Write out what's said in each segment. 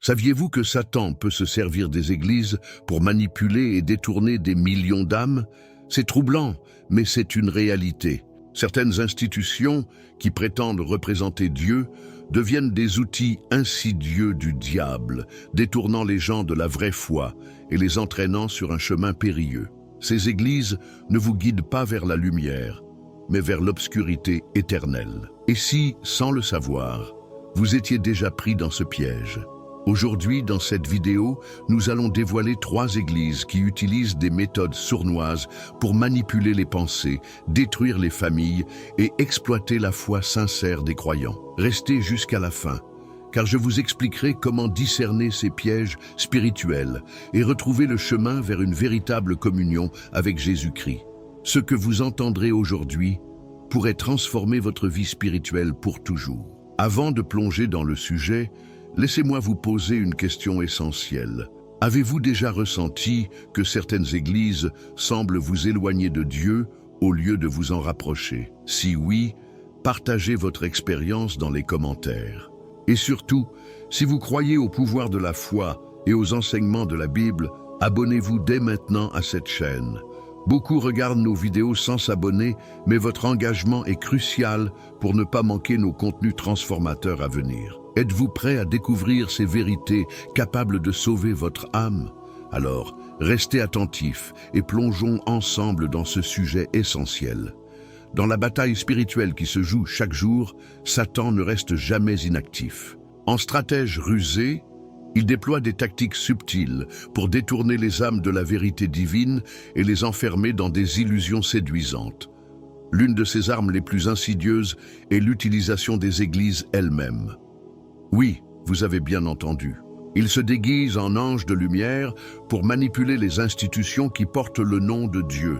Saviez-vous que Satan peut se servir des églises pour manipuler et détourner des millions d'âmes? C'est troublant, mais c'est une réalité. Certaines institutions qui prétendent représenter Dieu deviennent des outils insidieux du diable, détournant les gens de la vraie foi et les entraînant sur un chemin périlleux. Ces églises ne vous guident pas vers la lumière, mais vers l'obscurité éternelle. Et si, sans le savoir, vous étiez déjà pris dans ce piège? Aujourd'hui, dans cette vidéo, nous allons dévoiler 3 églises qui utilisent des méthodes sournoises pour manipuler les pensées, détruire les familles et exploiter la foi sincère des croyants. Restez jusqu'à la fin, car je vous expliquerai comment discerner ces pièges spirituels et retrouver le chemin vers une véritable communion avec Jésus-Christ. Ce que vous entendrez aujourd'hui pourrait transformer votre vie spirituelle pour toujours. Avant de plonger dans le sujet, laissez-moi vous poser une question essentielle. Avez-vous déjà ressenti que certaines églises semblent vous éloigner de Dieu au lieu de vous en rapprocher? Si oui, partagez votre expérience dans les commentaires. Et surtout, si vous croyez au pouvoir de la foi et aux enseignements de la Bible, abonnez-vous dès maintenant à cette chaîne. Beaucoup regardent nos vidéos sans s'abonner, mais votre engagement est crucial pour ne pas manquer nos contenus transformateurs à venir. Êtes-vous prêt à découvrir ces vérités capables de sauver votre âme? Alors, restez attentifs et plongeons ensemble dans ce sujet essentiel. Dans la bataille spirituelle qui se joue chaque jour, Satan ne reste jamais inactif. En stratège rusé, il déploie des tactiques subtiles pour détourner les âmes de la vérité divine et les enfermer dans des illusions séduisantes. L'une de ses armes les plus insidieuses est l'utilisation des églises elles-mêmes. Oui, vous avez bien entendu. Il se déguise en ange de lumière pour manipuler les institutions qui portent le nom de Dieu.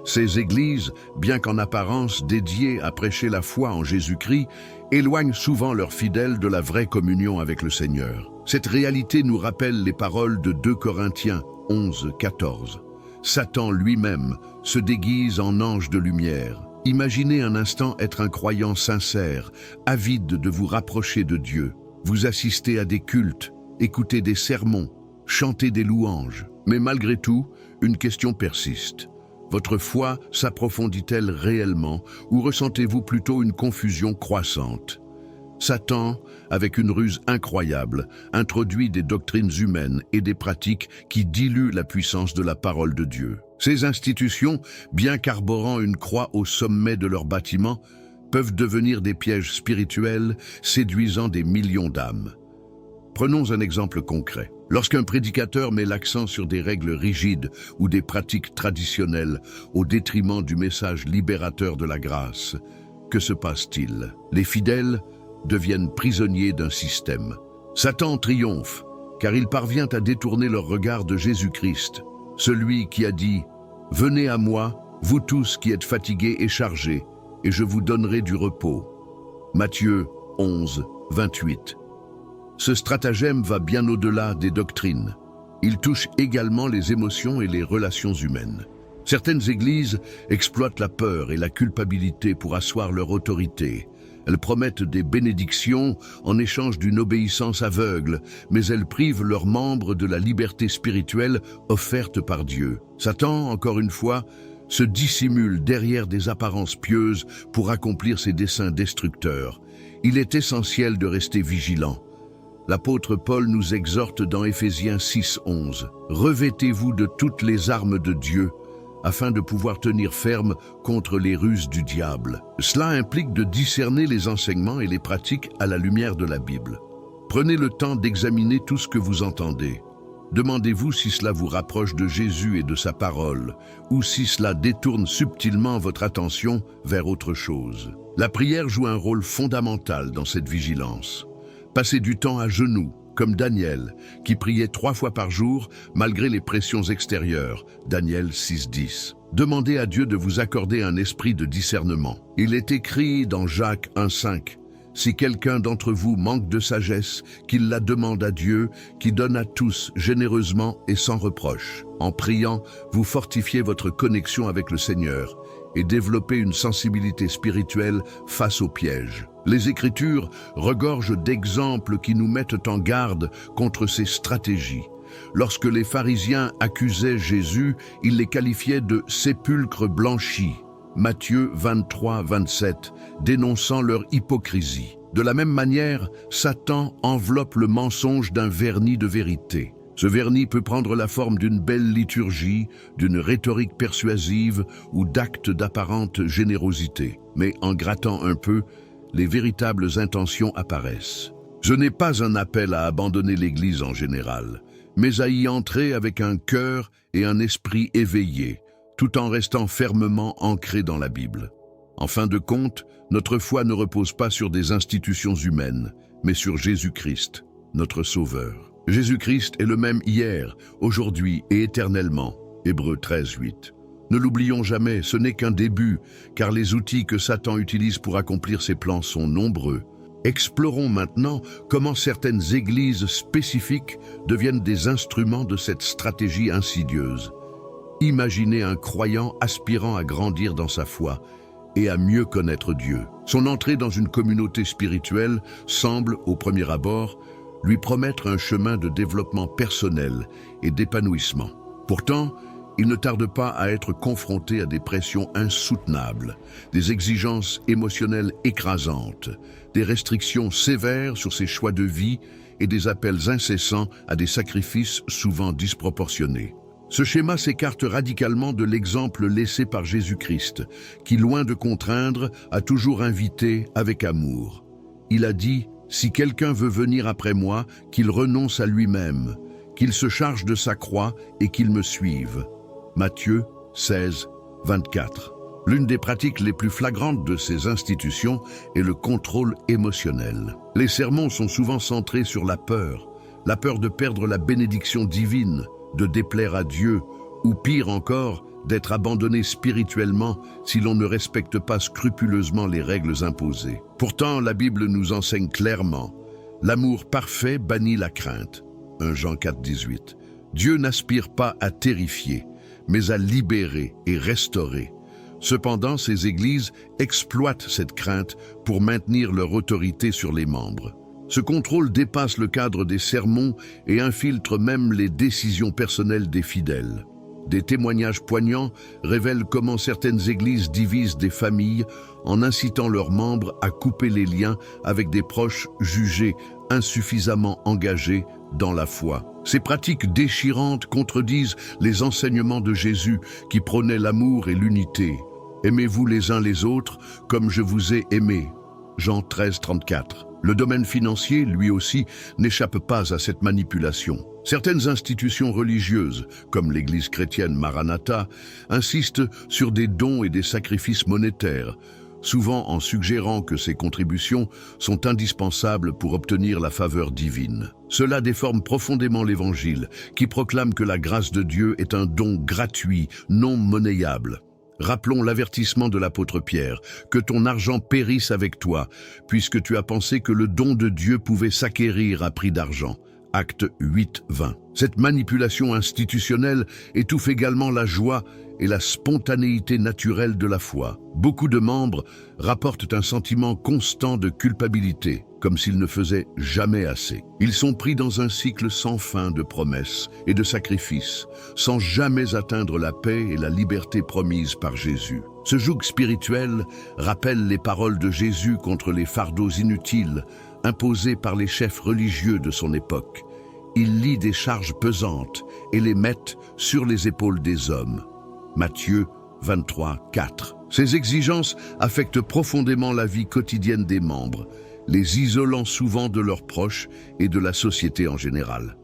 Ces églises, bien qu'en apparence dédiées à prêcher la foi en Jésus-Christ, éloignent souvent leurs fidèles de la vraie communion avec le Seigneur. Cette réalité nous rappelle les paroles de 2 Corinthiens 11, 14. Satan lui-même se déguise en ange de lumière. Imaginez un instant être un croyant sincère, avide de vous rapprocher de Dieu. Vous assistez à des cultes, écoutez des sermons, chantez des louanges. Mais malgré tout, une question persiste. Votre foi s'approfondit-elle réellement ou ressentez-vous plutôt une confusion croissante? Satan, avec une ruse incroyable, introduit des doctrines humaines et des pratiques qui diluent la puissance de la parole de Dieu. Ces institutions, bien qu'arborant une croix au sommet de leur bâtiment, peuvent devenir des pièges spirituels séduisant des millions d'âmes. Prenons un exemple concret. Lorsqu'un prédicateur met l'accent sur des règles rigides ou des pratiques traditionnelles au détriment du message libérateur de la grâce, que se passe-t-il? Les fidèles deviennent prisonniers d'un système. Satan triomphe, car il parvient à détourner leur regard de Jésus-Christ, celui qui a dit « Venez à moi, vous tous qui êtes fatigués et chargés, et je vous donnerai du repos. » Matthieu 11, 28. Ce stratagème va bien au-delà des doctrines. Il touche également les émotions et les relations humaines. Certaines églises exploitent la peur et la culpabilité pour asseoir leur autorité. Elles promettent des bénédictions en échange d'une obéissance aveugle, mais elles privent leurs membres de la liberté spirituelle offerte par Dieu. Satan, encore une fois, se dissimule derrière des apparences pieuses pour accomplir ses desseins destructeurs. Il est essentiel de rester vigilant. L'apôtre Paul nous exhorte dans Éphésiens 6, 11. « Revêtez-vous de toutes les armes de Dieu, afin de pouvoir tenir ferme contre les ruses du diable. » Cela implique de discerner les enseignements et les pratiques à la lumière de la Bible. Prenez le temps d'examiner tout ce que vous entendez. Demandez-vous si cela vous rapproche de Jésus et de sa parole, ou si cela détourne subtilement votre attention vers autre chose. La prière joue un rôle fondamental dans cette vigilance. Passez du temps à genoux, comme Daniel, qui priait 3 fois par jour malgré les pressions extérieures, Daniel 6.10. Demandez à Dieu de vous accorder un esprit de discernement. Il est écrit dans Jacques 1.5, « Si quelqu'un d'entre vous manque de sagesse, qu'il la demande à Dieu, qui donne à tous généreusement et sans reproche. » En priant, vous fortifiez votre connexion avec le Seigneur et développez une sensibilité spirituelle face aux pièges. Les Écritures regorgent d'exemples qui nous mettent en garde contre ces stratégies. Lorsque les pharisiens accusaient Jésus, ils les qualifiaient de « sépulcre blanchi ». Matthieu 23, 27, dénonçant leur hypocrisie. De la même manière, Satan enveloppe le mensonge d'un vernis de vérité. Ce vernis peut prendre la forme d'une belle liturgie, d'une rhétorique persuasive ou d'actes d'apparente générosité. Mais en grattant un peu, les véritables intentions apparaissent. Je n'ai pas un appel à abandonner l'Église en général, mais à y entrer avec un cœur et un esprit éveillés, tout en restant fermement ancré dans la Bible. En fin de compte, notre foi ne repose pas sur des institutions humaines, mais sur Jésus-Christ, notre Sauveur. Jésus-Christ est le même hier, aujourd'hui et éternellement. Hébreux 13, 8. Ne l'oublions jamais, ce n'est qu'un début, car les outils que Satan utilise pour accomplir ses plans sont nombreux. Explorons maintenant comment certaines églises spécifiques deviennent des instruments de cette stratégie insidieuse. Imaginez un croyant aspirant à grandir dans sa foi et à mieux connaître Dieu. Son entrée dans une communauté spirituelle semble, au premier abord, lui promettre un chemin de développement personnel et d'épanouissement. Pourtant, il ne tarde pas à être confronté à des pressions insoutenables, des exigences émotionnelles écrasantes, des restrictions sévères sur ses choix de vie et des appels incessants à des sacrifices souvent disproportionnés. Ce schéma s'écarte radicalement de l'exemple laissé par Jésus-Christ, qui, loin de contraindre, a toujours invité avec amour. Il a dit « Si quelqu'un veut venir après moi, qu'il renonce à lui-même, qu'il se charge de sa croix et qu'il me suive. » Matthieu 16, 24. L'une des pratiques les plus flagrantes de ces institutions est le contrôle émotionnel. Les sermons sont souvent centrés sur la peur de perdre la bénédiction divine, de déplaire à Dieu, ou pire encore, d'être abandonné spirituellement si l'on ne respecte pas scrupuleusement les règles imposées. Pourtant, la Bible nous enseigne clairement « L'amour parfait bannit la crainte » 1 Jean 4, 18. Dieu n'aspire pas à terrifier, mais à libérer et restaurer. Cependant, ces églises exploitent cette crainte pour maintenir leur autorité sur les membres. Ce contrôle dépasse le cadre des sermons et infiltre même les décisions personnelles des fidèles. Des témoignages poignants révèlent comment certaines églises divisent des familles en incitant leurs membres à couper les liens avec des proches jugés insuffisamment engagés dans la foi. Ces pratiques déchirantes contredisent les enseignements de Jésus qui prônait l'amour et l'unité. « Aimez-vous les uns les autres comme je vous ai aimés » Jean 13, 34. Le domaine financier, lui aussi, n'échappe pas à cette manipulation. Certaines institutions religieuses, comme l'Église chrétienne Maranatha, insistent sur des dons et des sacrifices monétaires, souvent en suggérant que ces contributions sont indispensables pour obtenir la faveur divine. Cela déforme profondément l'Évangile, qui proclame que la grâce de Dieu est un don gratuit, non monnayable. Rappelons l'avertissement de l'apôtre Pierre, que ton argent périsse avec toi, puisque tu as pensé que le don de Dieu pouvait s'acquérir à prix d'argent. Acte 8, 20. Cette manipulation institutionnelle étouffe également la joie et la spontanéité naturelle de la foi. Beaucoup de membres rapportent un sentiment constant de culpabilité, comme s'ils ne faisaient jamais assez. Ils sont pris dans un cycle sans fin de promesses et de sacrifices, sans jamais atteindre la paix et la liberté promises par Jésus. Ce joug spirituel rappelle les paroles de Jésus contre les fardeaux inutiles imposés par les chefs religieux de son époque. Il lie des charges pesantes et les met sur les épaules des hommes. Matthieu 23, 4. Ces exigences affectent profondément la vie quotidienne des membres, les isolant souvent de leurs proches et de la société en général.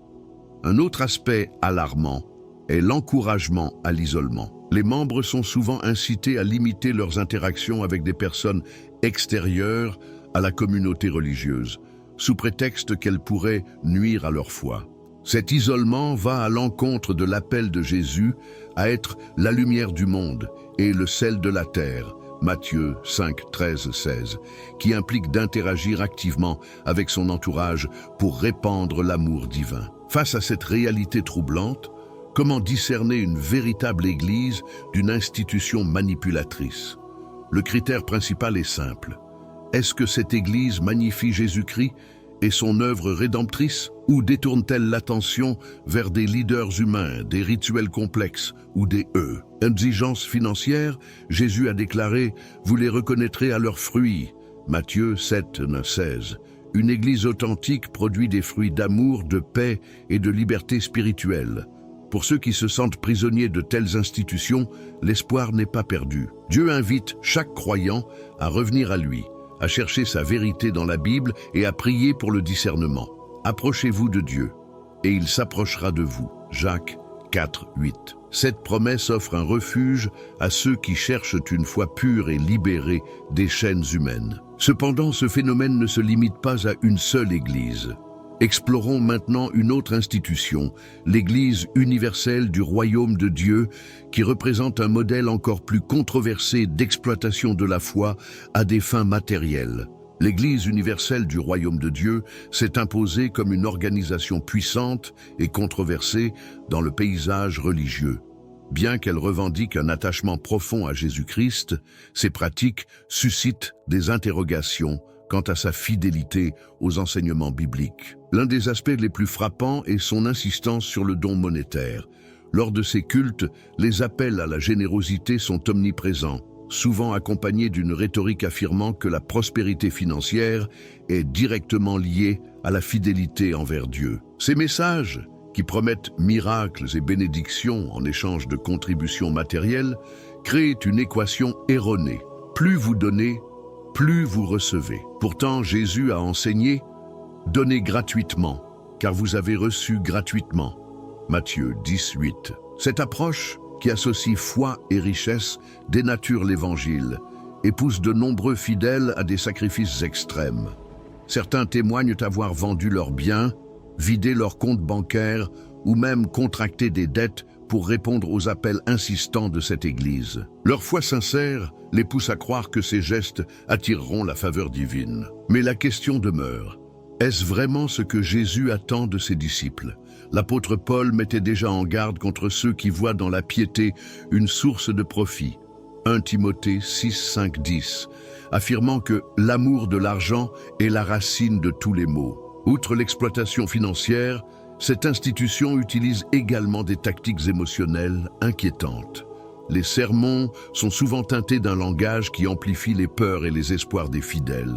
Un autre aspect alarmant est l'encouragement à l'isolement. Les membres sont souvent incités à limiter leurs interactions avec des personnes extérieures à la communauté religieuse, sous prétexte qu'elles pourraient nuire à leur foi. Cet isolement va à l'encontre de l'appel de Jésus à être la lumière du monde et le sel de la terre, Matthieu 5, 13, 16, qui implique d'interagir activement avec son entourage pour répandre l'amour divin. Face à cette réalité troublante, comment discerner une véritable Église d'une institution manipulatrice? Le critère principal est simple. Est-ce que cette Église magnifie Jésus-Christ et son œuvre rédemptrice, ou détourne-t-elle l'attention vers des leaders humains, des rituels complexes ou des exigences financières? Jésus a déclaré « Vous les reconnaîtrez à leurs fruits ». Matthieu 7, 16. Une Église authentique produit des fruits d'amour, de paix et de liberté spirituelle. Pour ceux qui se sentent prisonniers de telles institutions, l'espoir n'est pas perdu. Dieu invite chaque croyant à revenir à lui, à chercher sa vérité dans la Bible et à prier pour le discernement. Approchez-vous de Dieu, et il s'approchera de vous. Jacques 4, 8. Cette promesse offre un refuge à ceux qui cherchent une foi pure et libérée des chaînes humaines. Cependant, ce phénomène ne se limite pas à une seule Église. Explorons maintenant une autre institution, l'Église universelle du Royaume de Dieu, qui représente un modèle encore plus controversé d'exploitation de la foi à des fins matérielles. L'Église universelle du Royaume de Dieu s'est imposée comme une organisation puissante et controversée dans le paysage religieux. Bien qu'elle revendique un attachement profond à Jésus-Christ, ses pratiques suscitent des interrogations quant à sa fidélité aux enseignements bibliques. L'un des aspects les plus frappants est son insistance sur le don monétaire. Lors de ses cultes, les appels à la générosité sont omniprésents, souvent accompagnés d'une rhétorique affirmant que la prospérité financière est directement liée à la fidélité envers Dieu. Ces messages, qui promettent miracles et bénédictions en échange de contributions matérielles, créent une équation erronée. Plus vous donnez, plus vous recevez. Pourtant, Jésus a enseigné « Donnez gratuitement, car vous avez reçu gratuitement ». Matthieu 18. Cette approche, qui associe foi et richesse, dénature l'Évangile et pousse de nombreux fidèles à des sacrifices extrêmes. Certains témoignent avoir vendu leurs biens, vidé leurs comptes bancaires ou même contracté des dettes pour répondre aux appels insistants de cette Église. Leur foi sincère les pousse à croire que ces gestes attireront la faveur divine. Mais la question demeure, est-ce vraiment ce que Jésus attend de ses disciples? L'apôtre Paul mettait déjà en garde contre ceux qui voient dans la piété une source de profit. 1 Timothée 6, 5, 10, affirmant que l'amour de l'argent est la racine de tous les maux. Outre l'exploitation financière, cette institution utilise également des tactiques émotionnelles inquiétantes. Les sermons sont souvent teintés d'un langage qui amplifie les peurs et les espoirs des fidèles,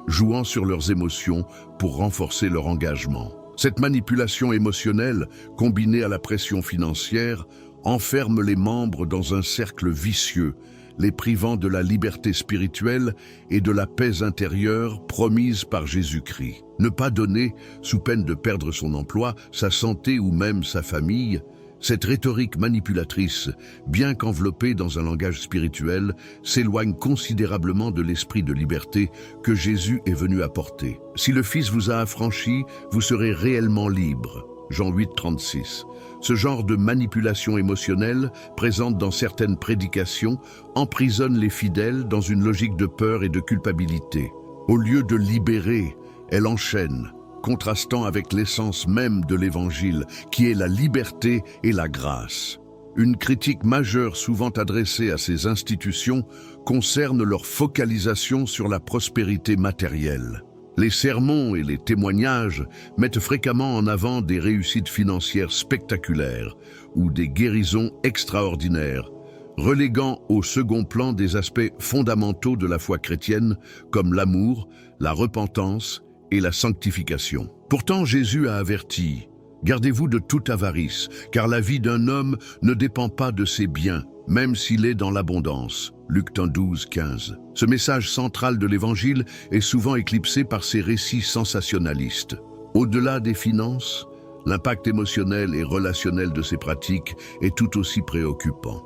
jouant sur leurs émotions pour renforcer leur engagement. Cette manipulation émotionnelle, combinée à la pression financière, enferme les membres dans un cercle vicieux, les privant de la liberté spirituelle et de la paix intérieure promise par Jésus-Christ. Ne pas donner, sous peine de perdre son emploi, sa santé ou même sa famille, cette rhétorique manipulatrice, bien qu'enveloppée dans un langage spirituel, s'éloigne considérablement de l'esprit de liberté que Jésus est venu apporter. Si le Fils vous a affranchi, vous serez réellement libre. Jean 8, 36. Ce genre de manipulation émotionnelle, présente dans certaines prédications, emprisonne les fidèles dans une logique de peur et de culpabilité. Au lieu de libérer, elle enchaîne, contrastant avec l'essence même de l'Évangile, qui est la liberté et la grâce. Une critique majeure souvent adressée à ces institutions concerne leur focalisation sur la prospérité matérielle. Les sermons et les témoignages mettent fréquemment en avant des réussites financières spectaculaires ou des guérisons extraordinaires, reléguant au second plan des aspects fondamentaux de la foi chrétienne comme l'amour, la repentance et la sanctification. Pourtant, Jésus a averti « Gardez-vous de toute avarice, car la vie d'un homme ne dépend pas de ses biens, même s'il est dans l'abondance. » Luc 12, 15. Ce message central de l'Évangile est souvent éclipsé par ses récits sensationnalistes. Au-delà des finances, l'impact émotionnel et relationnel de ces pratiques est tout aussi préoccupant.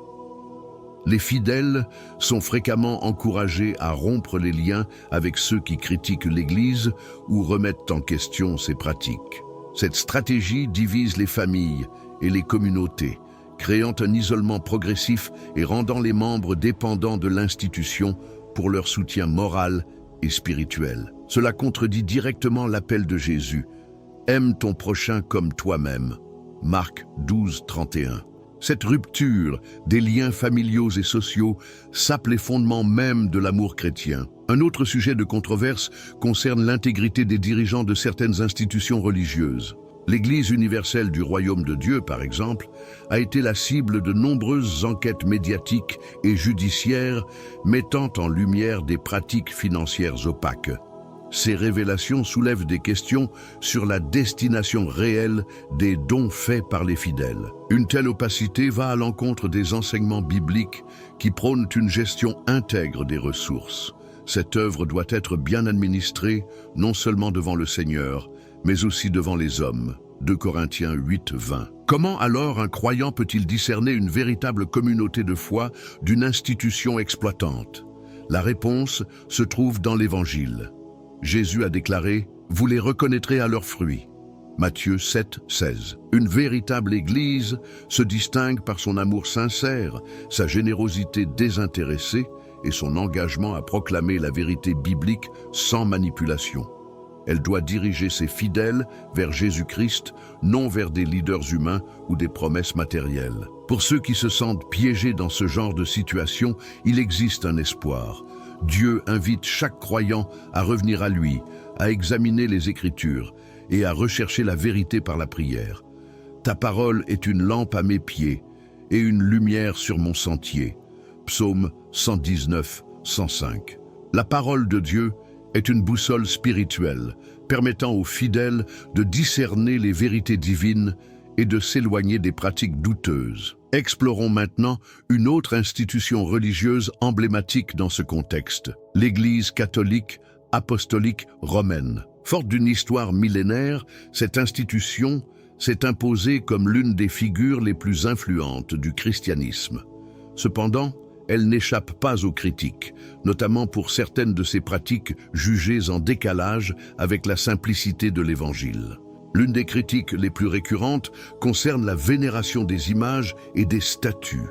Les fidèles sont fréquemment encouragés à rompre les liens avec ceux qui critiquent l'Église ou remettent en question ses pratiques. Cette stratégie divise les familles et les communautés, créant un isolement progressif et rendant les membres dépendants de l'institution pour leur soutien moral et spirituel. Cela contredit directement l'appel de Jésus « Aime ton prochain comme toi-même » Marc 12, 31. Cette rupture des liens familiaux et sociaux sape les fondements même de l'amour chrétien. Un autre sujet de controverse concerne l'intégrité des dirigeants de certaines institutions religieuses. L'Église universelle du Royaume de Dieu, par exemple, a été la cible de nombreuses enquêtes médiatiques et judiciaires mettant en lumière des pratiques financières opaques. Ces révélations soulèvent des questions sur la destination réelle des dons faits par les fidèles. Une telle opacité va à l'encontre des enseignements bibliques qui prônent une gestion intègre des ressources. Cette œuvre doit être bien administrée, non seulement devant le Seigneur, mais aussi devant les hommes. 2 Corinthiens 8, 20. Comment alors un croyant peut-il discerner une véritable communauté de foi d'une institution exploitante? La réponse se trouve dans l'Évangile. Jésus a déclaré « Vous les reconnaîtrez à leurs fruits ». Matthieu 7, 16. Une véritable Église se distingue par son amour sincère, sa générosité désintéressée et son engagement à proclamer la vérité biblique sans manipulation. Elle doit diriger ses fidèles vers Jésus-Christ, non vers des leaders humains ou des promesses matérielles. Pour ceux qui se sentent piégés dans ce genre de situation, il existe un espoir. Dieu invite chaque croyant à revenir à lui, à examiner les Écritures et à rechercher la vérité par la prière. Ta parole est une lampe à mes pieds et une lumière sur mon sentier. Psaume 119, 105. La parole de Dieu est une boussole spirituelle, permettant aux fidèles de discerner les vérités divines et de s'éloigner des pratiques douteuses. Explorons maintenant une autre institution religieuse emblématique dans ce contexte, l'Église catholique apostolique romaine. Forte d'une histoire millénaire, cette institution s'est imposée comme l'une des figures les plus influentes du christianisme. Cependant, elle n'échappe pas aux critiques, notamment pour certaines de ses pratiques jugées en décalage avec la simplicité de l'Évangile. L'une des critiques les plus récurrentes concerne la vénération des images et des statues.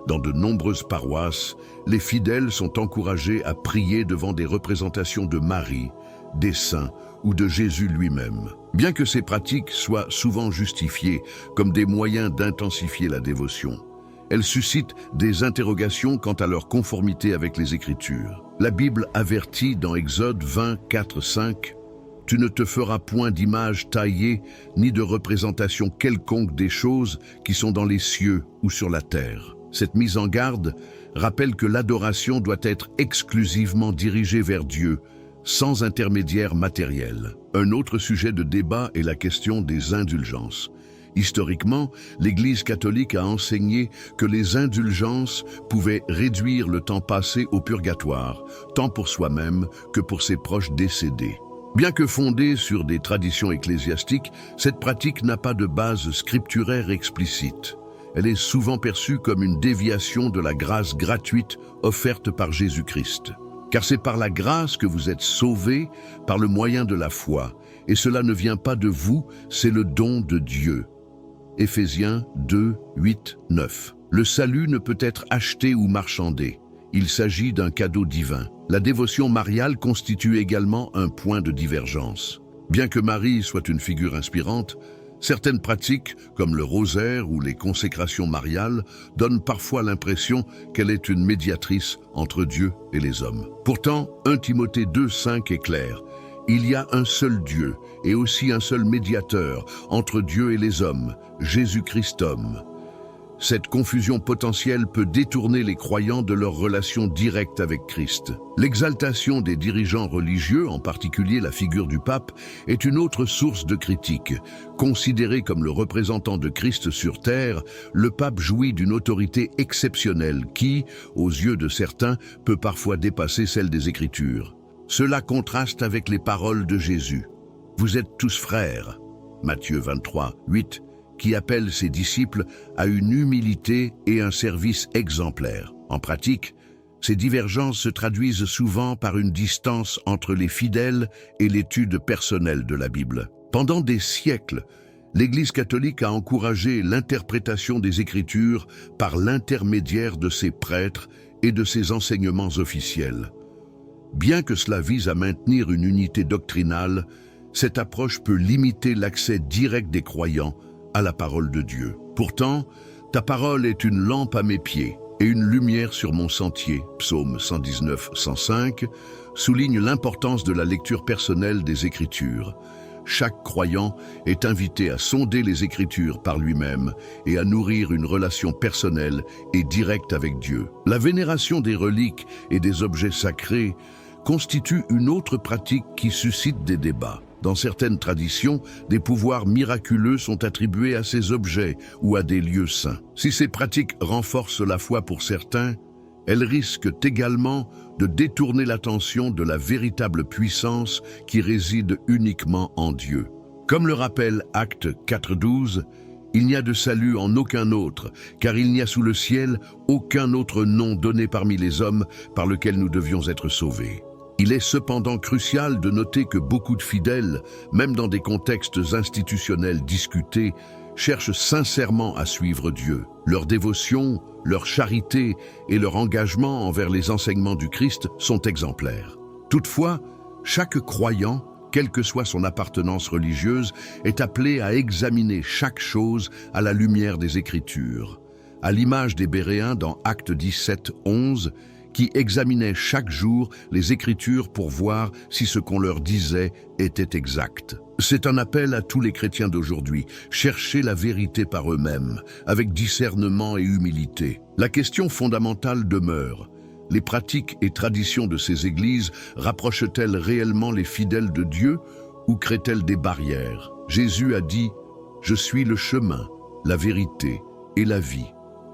Dans de nombreuses paroisses, les fidèles sont encouragés à prier devant des représentations de Marie, des saints ou de Jésus lui-même. Bien que ces pratiques soient souvent justifiées comme des moyens d'intensifier la dévotion, elles suscitent des interrogations quant à leur conformité avec les Écritures. La Bible avertit dans Exode 20, 4, 5 « Tu ne te feras point d'image taillée, ni de représentation quelconque des choses qui sont dans les cieux ou sur la terre. » Cette mise en garde rappelle que l'adoration doit être exclusivement dirigée vers Dieu, sans intermédiaire matériel. Un autre sujet de débat est la question des indulgences. Historiquement, l'Église catholique a enseigné que les indulgences pouvaient réduire le temps passé au purgatoire, tant pour soi-même que pour ses proches décédés. Bien que fondée sur des traditions ecclésiastiques, cette pratique n'a pas de base scripturaire explicite. Elle est souvent perçue comme une déviation de la grâce gratuite offerte par Jésus-Christ. Car c'est par la grâce que vous êtes sauvés par le moyen de la foi, et cela ne vient pas de vous, c'est le don de Dieu. Éphésiens 2, 8, 9. Le salut ne peut être acheté ou marchandé. Il s'agit d'un cadeau divin. La dévotion mariale constitue également un point de divergence. Bien que Marie soit une figure inspirante, certaines pratiques, comme le rosaire ou les consécrations mariales, donnent parfois l'impression qu'elle est une médiatrice entre Dieu et les hommes. Pourtant, 1 Timothée 2, 5 est clair. Il y a un seul Dieu et aussi un seul médiateur entre Dieu et les hommes, Jésus-Christ homme. Cette confusion potentielle peut détourner les croyants de leur relation directe avec Christ. L'exaltation des dirigeants religieux, en particulier la figure du pape, est une autre source de critique. Considéré comme le représentant de Christ sur terre, le pape jouit d'une autorité exceptionnelle qui, aux yeux de certains, peut parfois dépasser celle des Écritures. Cela contraste avec les paroles de Jésus. « Vous êtes tous frères » Matthieu 23, 8, qui appelle ses disciples à une humilité et un service exemplaires. En pratique, ces divergences se traduisent souvent par une distance entre les fidèles et l'étude personnelle de la Bible. Pendant des siècles, l'Église catholique a encouragé l'interprétation des Écritures par l'intermédiaire de ses prêtres et de ses enseignements officiels. Bien que cela vise à maintenir une unité doctrinale, cette approche peut limiter l'accès direct des croyants à la parole de Dieu. Pourtant, ta parole est une lampe à mes pieds et une lumière sur mon sentier, psaume 119, 105, souligne l'importance de la lecture personnelle des Écritures. Chaque croyant est invité à sonder les Écritures par lui-même et à nourrir une relation personnelle et directe avec Dieu. La vénération des reliques et des objets sacrés constitue une autre pratique qui suscite des débats. Dans certaines traditions, des pouvoirs miraculeux sont attribués à ces objets ou à des lieux saints. Si ces pratiques renforcent la foi pour certains, elles risquent également de détourner l'attention de la véritable puissance qui réside uniquement en Dieu. Comme le rappelle Actes 4.12, « Il n'y a de salut en aucun autre, car il n'y a sous le ciel aucun autre nom donné parmi les hommes par lequel nous devions être sauvés. » Il est cependant crucial de noter que beaucoup de fidèles, même dans des contextes institutionnels discutés, cherchent sincèrement à suivre Dieu. Leur dévotion, leur charité et leur engagement envers les enseignements du Christ sont exemplaires. Toutefois, chaque croyant, quelle que soit son appartenance religieuse, est appelé à examiner chaque chose à la lumière des Écritures. À l'image des Béréens dans Actes 17, 11, qui examinaient chaque jour les Écritures pour voir si ce qu'on leur disait était exact. C'est un appel à tous les chrétiens d'aujourd'hui, chercher la vérité par eux-mêmes, avec discernement et humilité. La question fondamentale demeure: les pratiques et traditions de ces églises rapprochent-elles réellement les fidèles de Dieu ou créent-elles des barrières? Jésus a dit « Je suis le chemin, la vérité et la vie.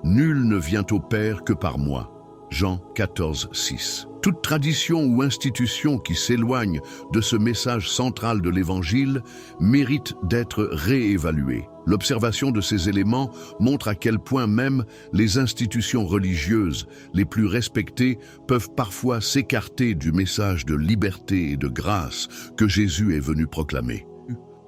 Nul ne vient au Père que par moi. » Jean 14, 6. Toute tradition ou institution qui s'éloigne de ce message central de l'Évangile mérite d'être réévaluée. L'observation de ces éléments montre à quel point même les institutions religieuses les plus respectées peuvent parfois s'écarter du message de liberté et de grâce que Jésus est venu proclamer.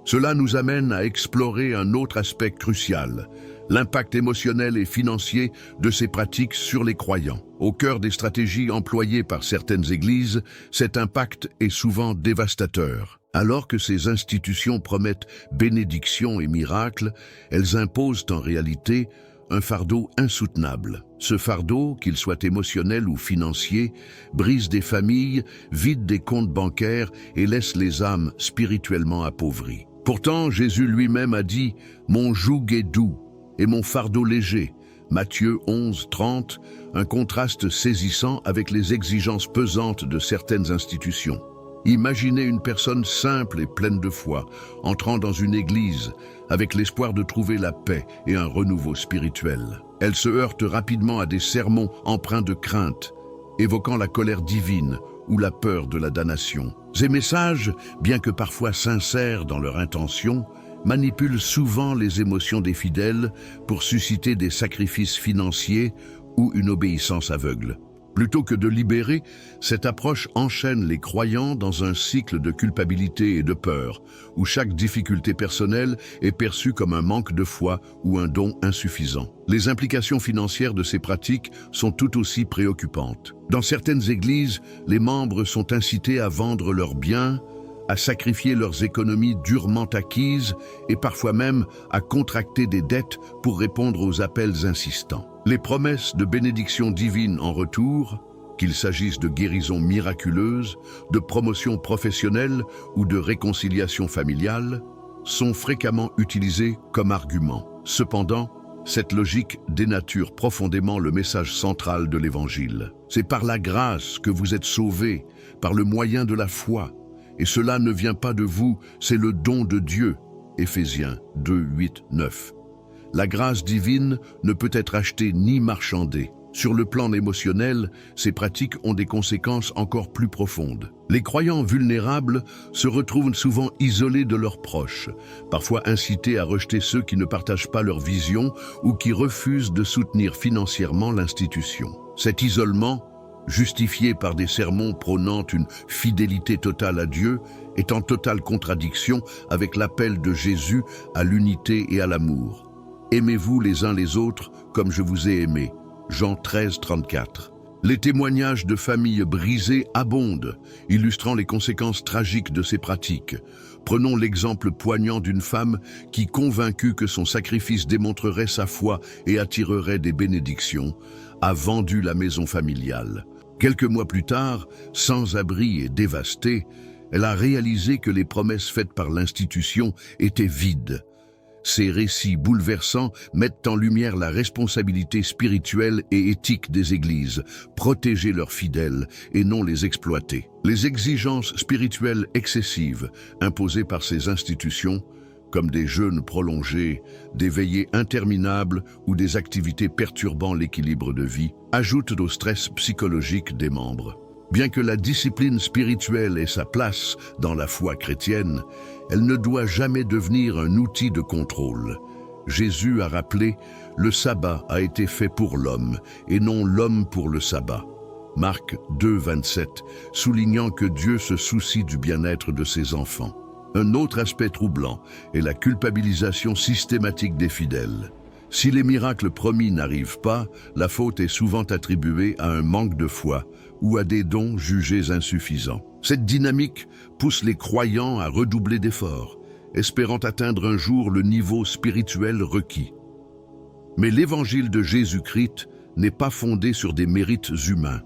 Cela nous amène à explorer un autre aspect crucial: l'impact émotionnel et financier de ces pratiques sur les croyants. Au cœur des stratégies employées par certaines églises, cet impact est souvent dévastateur. Alors que ces institutions promettent bénédictions et miracles, elles imposent en réalité un fardeau insoutenable. Ce fardeau, qu'il soit émotionnel ou financier, brise des familles, vide des comptes bancaires et laisse les âmes spirituellement appauvries. Pourtant, Jésus lui-même a dit « Mon joug est doux et mon fardeau léger ». Matthieu 11, 30, un contraste saisissant avec les exigences pesantes de certaines institutions. Imaginez une personne simple et pleine de foi, entrant dans une église avec l'espoir de trouver la paix et un renouveau spirituel. Elle se heurte rapidement à des sermons empreints de crainte, évoquant la colère divine ou la peur de la damnation. Ces messages, bien que parfois sincères dans leur intention, manipulent souvent les émotions des fidèles pour susciter des sacrifices financiers ou une obéissance aveugle. Plutôt que de libérer, cette approche enchaîne les croyants dans un cycle de culpabilité et de peur, où chaque difficulté personnelle est perçue comme un manque de foi ou un don insuffisant. Les implications financières de ces pratiques sont tout aussi préoccupantes. Dans certaines églises, les membres sont incités à vendre leurs biens, à sacrifier leurs économies durement acquises et parfois même à contracter des dettes pour répondre aux appels insistants. Les promesses de bénédiction divine en retour, qu'il s'agisse de guérisons miraculeuses, de promotion professionnelle ou de réconciliation familiale, sont fréquemment utilisées comme argument. Cependant, cette logique dénature profondément le message central de l'Évangile. C'est par la grâce que vous êtes sauvés, par le moyen de la foi. Et cela ne vient pas de vous, c'est le don de Dieu. Éphésiens 2, 8, 9. La grâce divine ne peut être achetée ni marchandée. Sur le plan émotionnel, ces pratiques ont des conséquences encore plus profondes. Les croyants vulnérables se retrouvent souvent isolés de leurs proches, parfois incités à rejeter ceux qui ne partagent pas leur vision ou qui refusent de soutenir financièrement l'institution. Cet isolement, justifié par des sermons prônant une fidélité totale à Dieu, est en totale contradiction avec l'appel de Jésus à l'unité et à l'amour. Aimez-vous les uns les autres comme je vous ai aimé. Jean 13, 34. Les témoignages de familles brisées abondent, illustrant les conséquences tragiques de ces pratiques. Prenons l'exemple poignant d'une femme qui, convaincue que son sacrifice démontrerait sa foi et attirerait des bénédictions, a vendu la maison familiale. Quelques mois plus tard, sans abri et dévastée, elle a réalisé que les promesses faites par l'institution étaient vides. Ces récits bouleversants mettent en lumière la responsabilité spirituelle et éthique des églises, protéger leurs fidèles et non les exploiter. Les exigences spirituelles excessives imposées par ces institutions, comme des jeûnes prolongés, des veillées interminables ou des activités perturbant l'équilibre de vie, ajoutent au stress psychologique des membres. Bien que la discipline spirituelle ait sa place dans la foi chrétienne, elle ne doit jamais devenir un outil de contrôle. Jésus a rappelé « Le sabbat a été fait pour l'homme et non l'homme pour le sabbat ». Marc 2, 27, soulignant que Dieu se soucie du bien-être de ses enfants. Un autre aspect troublant est la culpabilisation systématique des fidèles. Si les miracles promis n'arrivent pas, la faute est souvent attribuée à un manque de foi ou à des dons jugés insuffisants. Cette dynamique pousse les croyants à redoubler d'efforts, espérant atteindre un jour le niveau spirituel requis. Mais l'évangile de Jésus-Christ n'est pas fondé sur des mérites humains.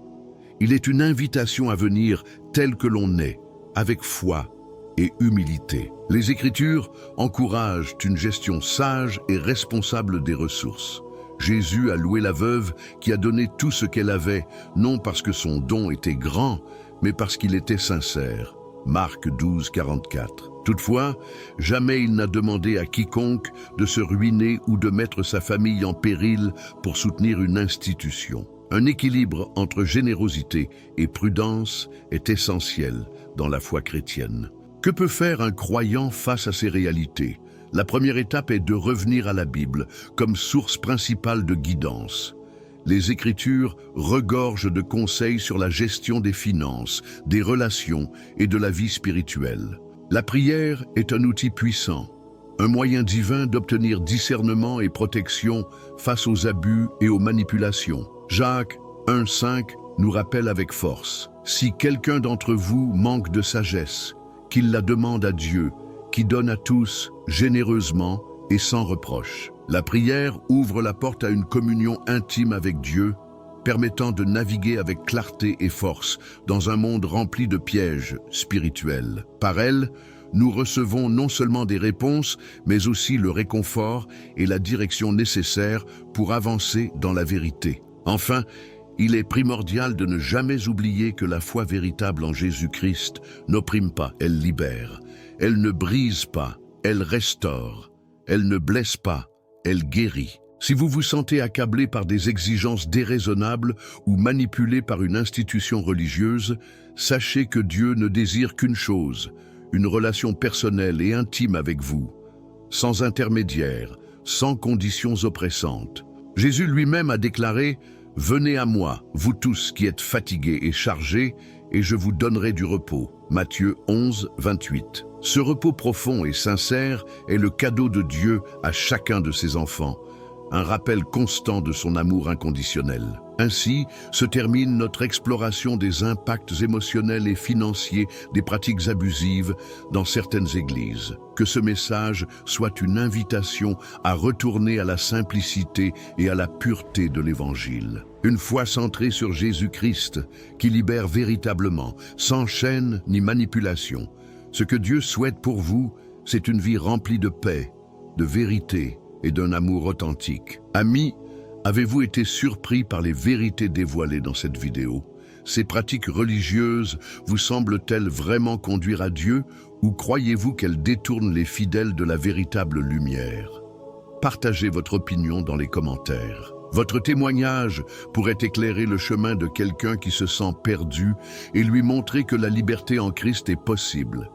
Il est une invitation à venir tel que l'on est, avec foi et humilité. Les Écritures encouragent une gestion sage et responsable des ressources. Jésus a loué la veuve qui a donné tout ce qu'elle avait, non parce que son don était grand, mais parce qu'il était sincère. Marc 12, 44. Toutefois, jamais il n'a demandé à quiconque de se ruiner ou de mettre sa famille en péril pour soutenir une institution. Un équilibre entre générosité et prudence est essentiel dans la foi chrétienne. Que peut faire un croyant face à ces réalités? La première étape est de revenir à la Bible comme source principale de guidance. Les Écritures regorgent de conseils sur la gestion des finances, des relations et de la vie spirituelle. La prière est un outil puissant, un moyen divin d'obtenir discernement et protection face aux abus et aux manipulations. Jacques 1,5 nous rappelle avec force: « Si quelqu'un d'entre vous manque de sagesse, qu'il la demande à Dieu, qui donne à tous généreusement et sans reproche. » La prière ouvre la porte à une communion intime avec Dieu, permettant de naviguer avec clarté et force dans un monde rempli de pièges spirituels. Par elle, nous recevons non seulement des réponses, mais aussi le réconfort et la direction nécessaires pour avancer dans la vérité. Enfin, il est primordial de ne jamais oublier que la foi véritable en Jésus-Christ n'opprime pas, elle libère. Elle ne brise pas, elle restaure. Elle ne blesse pas, elle guérit. Si vous vous sentez accablé par des exigences déraisonnables ou manipulé par une institution religieuse, sachez que Dieu ne désire qu'une chose, une relation personnelle et intime avec vous, sans intermédiaire, sans conditions oppressantes. Jésus lui-même a déclaré « Venez à moi, vous tous qui êtes fatigués et chargés, et je vous donnerai du repos. » Matthieu 11, 28. Ce repos profond et sincère est le cadeau de Dieu à chacun de ses enfants, un rappel constant de son amour inconditionnel. Ainsi se termine notre exploration des impacts émotionnels et financiers des pratiques abusives dans certaines églises. Que ce message soit une invitation à retourner à la simplicité et à la pureté de l'Évangile. Une foi centrée sur Jésus-Christ qui libère véritablement, sans chaîne ni manipulation. Ce que Dieu souhaite pour vous, c'est une vie remplie de paix, de vérité et d'un amour authentique. Amis, avez-vous été surpris par les vérités dévoilées dans cette vidéo? Ces pratiques religieuses vous semblent-elles vraiment conduire à Dieu ou croyez-vous qu'elles détournent les fidèles de la véritable lumière? Partagez votre opinion dans les commentaires. Votre témoignage pourrait éclairer le chemin de quelqu'un qui se sent perdu et lui montrer que la liberté en Christ est possible.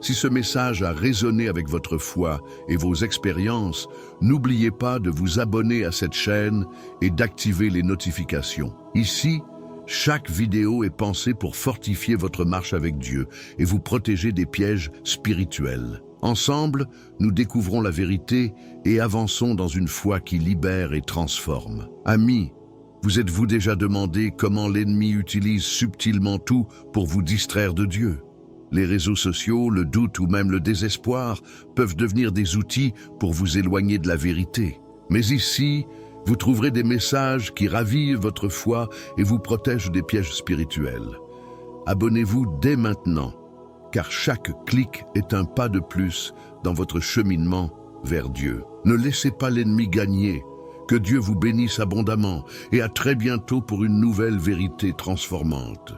Si ce message a résonné avec votre foi et vos expériences, n'oubliez pas de vous abonner à cette chaîne et d'activer les notifications. Ici, chaque vidéo est pensée pour fortifier votre marche avec Dieu et vous protéger des pièges spirituels. Ensemble, nous découvrons la vérité et avançons dans une foi qui libère et transforme. Amis, vous êtes-vous déjà demandé comment l'ennemi utilise subtilement tout pour vous distraire de Dieu? Les réseaux sociaux, le doute ou même le désespoir peuvent devenir des outils pour vous éloigner de la vérité. Mais ici, vous trouverez des messages qui ravivent votre foi et vous protègent des pièges spirituels. Abonnez-vous dès maintenant, car chaque clic est un pas de plus dans votre cheminement vers Dieu. Ne laissez pas l'ennemi gagner. Que Dieu vous bénisse abondamment et à très bientôt pour une nouvelle vérité transformante.